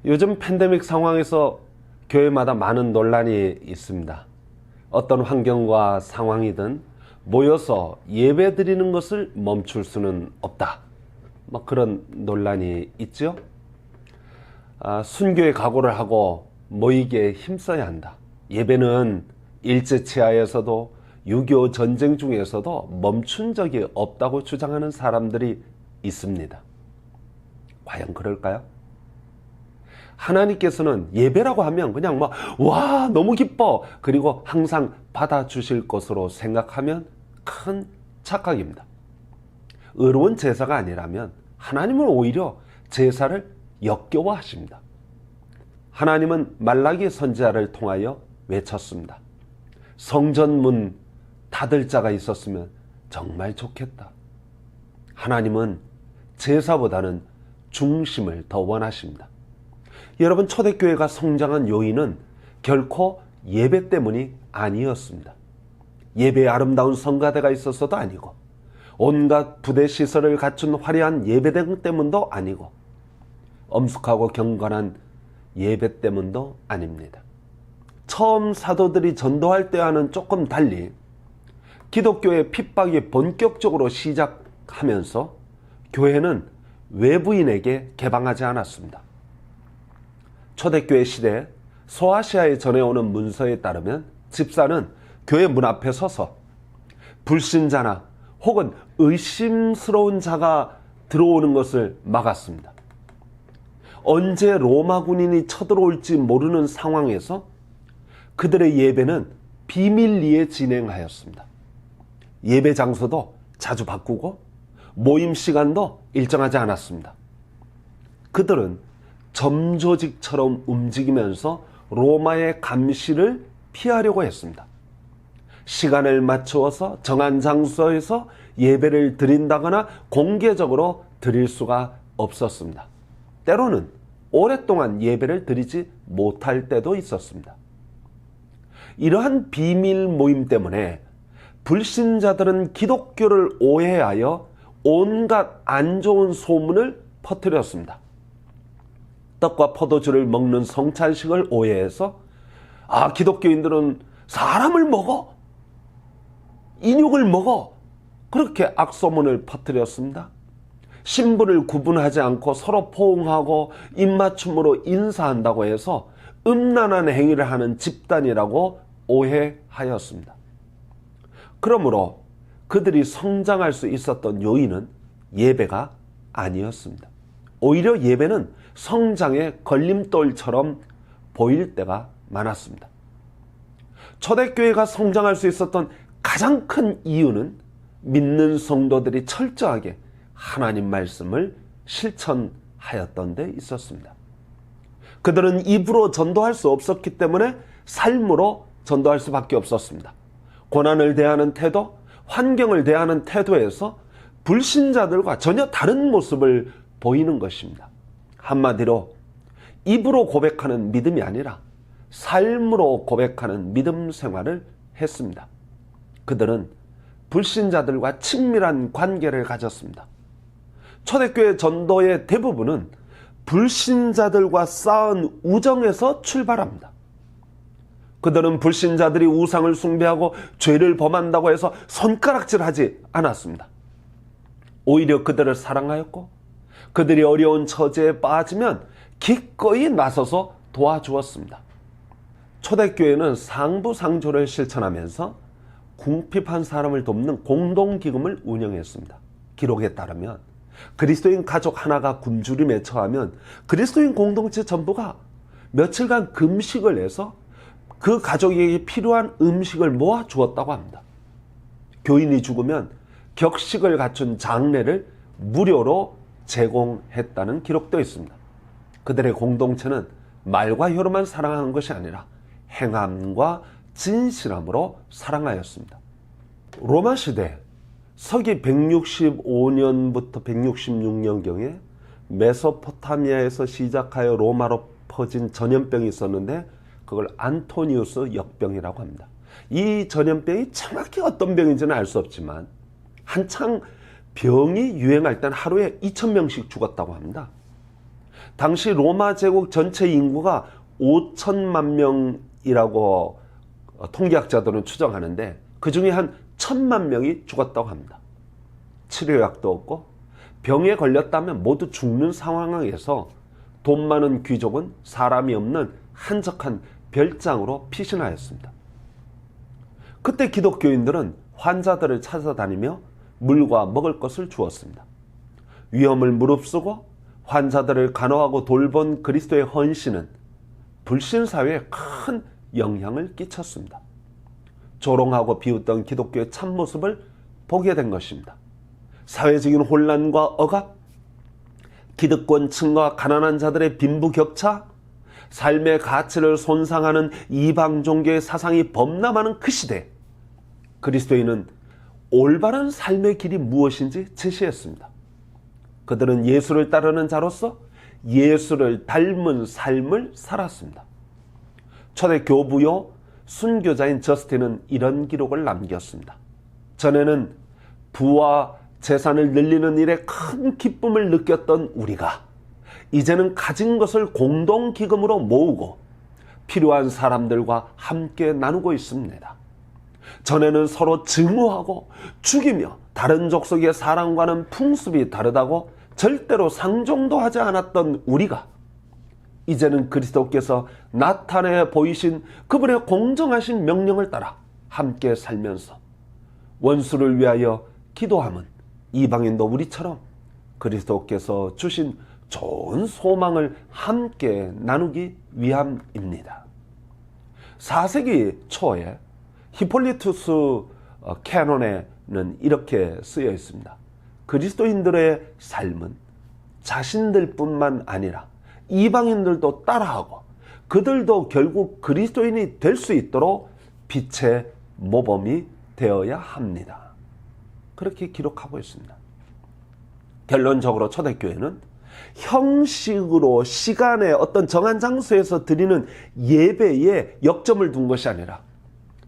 요즘 팬데믹 상황에서 교회마다 많은 논란이 있습니다. 어떤 환경과 상황이든 모여서 예배 드리는 것을 멈출 수는 없다. 그런 논란이 있죠. 순교의 각오를 하고 모이기에 힘써야 한다. 예배는 일제치하에서도 6.25 전쟁 중에서도 멈춘 적이 없다고 주장하는 사람들이 있습니다. 과연 그럴까요? 하나님께서는 예배라고 하면 그냥 와 너무 기뻐 그리고 항상 받아주실 것으로 생각하면 큰 착각입니다. 의로운 제사가 아니라면 하나님은 오히려 제사를 역겨워하십니다. 하나님은 말라기 선지자를 통하여 외쳤습니다. 성전 문 닫을 자가 있었으면 정말 좋겠다. 하나님은 제사보다는 중심을 더 원하십니다. 여러분, 초대교회가 성장한 요인은 결코 예배 때문이 아니었습니다. 예배에 아름다운 성가대가 있어서도 아니고 온갖 부대 시설을 갖춘 화려한 예배당 때문도 아니고 엄숙하고 경건한 예배 때문도 아닙니다. 처음 사도들이 전도할 때와는 조금 달리 기독교의 핍박이 본격적으로 시작하면서 교회는 외부인에게 개방하지 않았습니다. 초대교회 시대에 소아시아에 전해오는 문서에 따르면 집사는 교회 문 앞에 서서 불신자나 혹은 의심스러운 자가 들어오는 것을 막았습니다. 언제 로마 군인이 쳐들어올지 모르는 상황에서 그들의 예배는 비밀리에 진행하였습니다. 예배 장소도 자주 바꾸고 모임 시간도 일정하지 않았습니다. 그들은 점조직처럼 움직이면서 로마의 감시를 피하려고 했습니다. 시간을 맞추어서 정한 장소에서 예배를 드린다거나 공개적으로 드릴 수가 없었습니다. 때로는 오랫동안 예배를 드리지 못할 때도 있었습니다. 이러한 비밀 모임 때문에 불신자들은 기독교를 오해하여 온갖 안 좋은 소문을 퍼뜨렸습니다. 떡과 포도주를 먹는 성찬식을 오해해서 기독교인들은 사람을 먹어, 인육을 먹어, 그렇게 악소문을 퍼뜨렸습니다. 신분을 구분하지 않고 서로 포옹하고 입맞춤으로 인사한다고 해서 음란한 행위를 하는 집단이라고 오해하였습니다. 그러므로 그들이 성장할 수 있었던 요인은 예배가 아니었습니다. 오히려 예배는 성장의 걸림돌처럼 보일 때가 많았습니다. 초대교회가 성장할 수 있었던 가장 큰 이유는 믿는 성도들이 철저하게 하나님 말씀을 실천하였던 데 있었습니다. 그들은 입으로 전도할 수 없었기 때문에 삶으로 전도할 수밖에 없었습니다. 고난을 대하는 태도, 환경을 대하는 태도에서 불신자들과 전혀 다른 모습을 보이는 것입니다. 한마디로 입으로 고백하는 믿음이 아니라 삶으로 고백하는 믿음 생활을 했습니다. 그들은 불신자들과 친밀한 관계를 가졌습니다. 초대교회 전도의 대부분은 불신자들과 쌓은 우정에서 출발합니다. 그들은 불신자들이 우상을 숭배하고 죄를 범한다고 해서 손가락질하지 않았습니다. 오히려 그들을 사랑하였고 그들이 어려운 처지에 빠지면 기꺼이 나서서 도와주었습니다. 초대교회는 상부상조를 실천하면서 궁핍한 사람을 돕는 공동기금을 운영했습니다. 기록에 따르면 그리스도인 가족 하나가 굶주림에 처하면 그리스도인 공동체 전부가 며칠간 금식을 해서 그 가족에게 필요한 음식을 모아 주었다고 합니다. 교인이 죽으면 격식을 갖춘 장례를 무료로 제공했다는 기록도 있습니다. 그들의 공동체는 말과 혀로만 사랑하는 것이 아니라 행함과 진실함으로 사랑하였습니다. 로마 시대 서기 165년부터 166년경에 메소포타미아에서 시작하여 로마로 퍼진 전염병이 있었는데 그걸 안토니우스 역병이라고 합니다. 이 전염병이 정확히 어떤 병인지는 알 수 없지만 한창 병이 유행할 땐 하루에 2,000명씩 죽었다고 합니다. 당시 로마 제국 전체 인구가 5천만 명이라고 통계학자들은 추정하는데 그 중에 한 1,000만 명이 죽었다고 합니다. 치료약도 없고 병에 걸렸다면 모두 죽는 상황에서 돈 많은 귀족은 사람이 없는 한적한 별장으로 피신하였습니다. 그때 기독교인들은 환자들을 찾아다니며 물과 먹을 것을 주었습니다. 위험을 무릅쓰고 환자들을 간호하고 돌본 그리스도의 헌신은 불신사회에 큰 영향을 끼쳤습니다. 조롱하고 비웃던 기독교의 참모습을 보게 된 것입니다. 사회적인 혼란과 억압, 기득권층과 가난한 자들의 빈부격차, 삶의 가치를 손상하는 이방 종교의 사상이 범람하는 그 시대, 그리스도인은 올바른 삶의 길이 무엇인지 제시했습니다. 그들은 예수를 따르는 자로서 예수를 닮은 삶을 살았습니다. 초대 교부요 순교자인 저스틴은 이런 기록을 남겼습니다. 전에는 부와 재산을 늘리는 일에 큰 기쁨을 느꼈던 우리가 이제는 가진 것을 공동기금으로 모으고 필요한 사람들과 함께 나누고 있습니다. 전에는 서로 증오하고 죽이며 다른 족속의 사람과는 풍습이 다르다고 절대로 상종도 하지 않았던 우리가 이제는 그리스도께서 나타내 보이신 그분의 공정하신 명령을 따라 함께 살면서 원수를 위하여 기도함은 이방인도 우리처럼 그리스도께서 주신 좋은 소망을 함께 나누기 위함입니다. 4세기 초에 히폴리투스 캐논에는 이렇게 쓰여 있습니다. 그리스도인들의 삶은 자신들뿐만 아니라 이방인들도 따라하고 그들도 결국 그리스도인이 될 수 있도록 빛의 모범이 되어야 합니다. 그렇게 기록하고 있습니다. 결론적으로 초대교회는 형식으로 시간의 어떤 정한 장소에서 드리는 예배에 역점을 둔 것이 아니라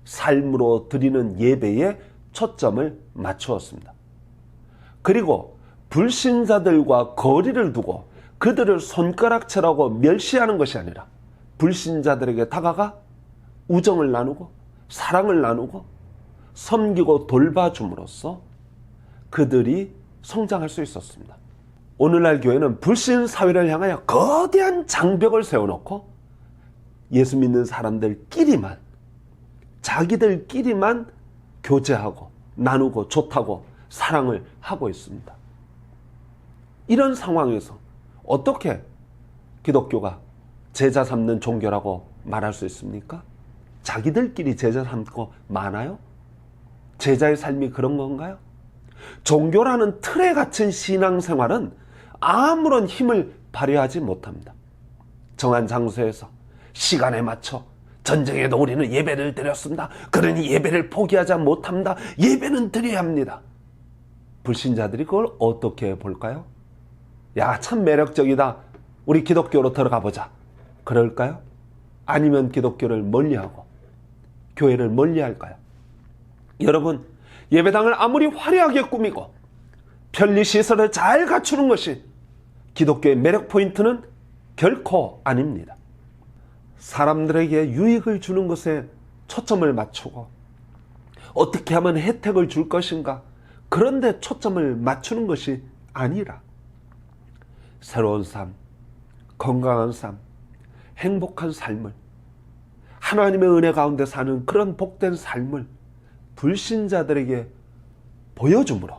삶으로 드리는 예배에 초점을 맞추었습니다. 그리고 불신자들과 거리를 두고 그들을 손가락질하고 멸시하는 것이 아니라 불신자들에게 다가가 우정을 나누고 사랑을 나누고 섬기고 돌봐줌으로써 그들이 성장할 수 있었습니다. 오늘날 교회는 불신 사회를 향하여 거대한 장벽을 세워놓고 예수 믿는 사람들끼리만 자기들끼리만 교제하고 나누고 좋다고 사랑을 하고 있습니다. 이런 상황에서 어떻게 기독교가 제자 삼는 종교라고 말할 수 있습니까? 자기들끼리 제자 삼고 많아요? 제자의 삶이 그런 건가요? 종교라는 틀에 갇힌 신앙생활은 아무런 힘을 발휘하지 못합니다. 정한 장소에서 시간에 맞춰 전쟁에도 우리는 예배를 드렸습니다. 그러니 예배를 포기하지 못합니다. 예배는 드려야 합니다. 불신자들이 그걸 어떻게 볼까요? 야, 참 매력적이다. 우리 기독교로 들어가 보자. 그럴까요? 아니면 기독교를 멀리하고 교회를 멀리할까요? 여러분, 예배당을 아무리 화려하게 꾸미고 편리시설을 잘 갖추는 것이 기독교의 매력 포인트는 결코 아닙니다. 사람들에게 유익을 주는 것에 초점을 맞추고 어떻게 하면 혜택을 줄 것인가, 그런데 초점을 맞추는 것이 아니라 새로운 삶, 건강한 삶, 행복한 삶을, 하나님의 은혜 가운데 사는 그런 복된 삶을 불신자들에게 보여줌으로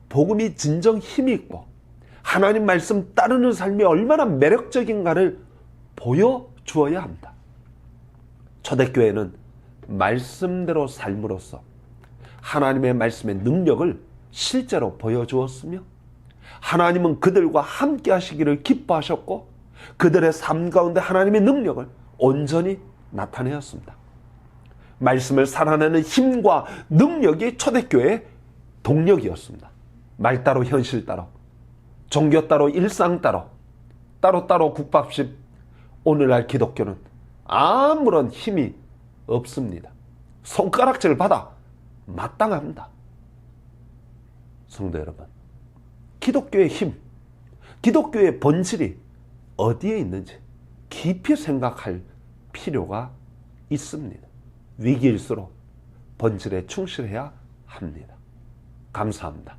복음이 진정 힘이 있고 하나님 말씀 따르는 삶이 얼마나 매력적인가를 보여주어야 합니다. 초대교회는 말씀대로 삶으로써 하나님의 말씀의 능력을 실제로 보여주었으며 하나님은 그들과 함께 하시기를 기뻐하셨고 그들의 삶 가운데 하나님의 능력을 온전히 나타내었습니다. 말씀을 살아내는 힘과 능력이 초대교회의 동력이었습니다. 말 따로 현실 따로, 종교 따로 일상 따로, 따로따로 국밥집. 오늘날 기독교는 아무런 힘이 없습니다. 손가락질 받아 마땅합니다. 성도 여러분, 기독교의 힘, 기독교의 본질이 어디에 있는지 깊이 생각할 필요가 있습니다. 위기일수록 본질에 충실해야 합니다. 감사합니다.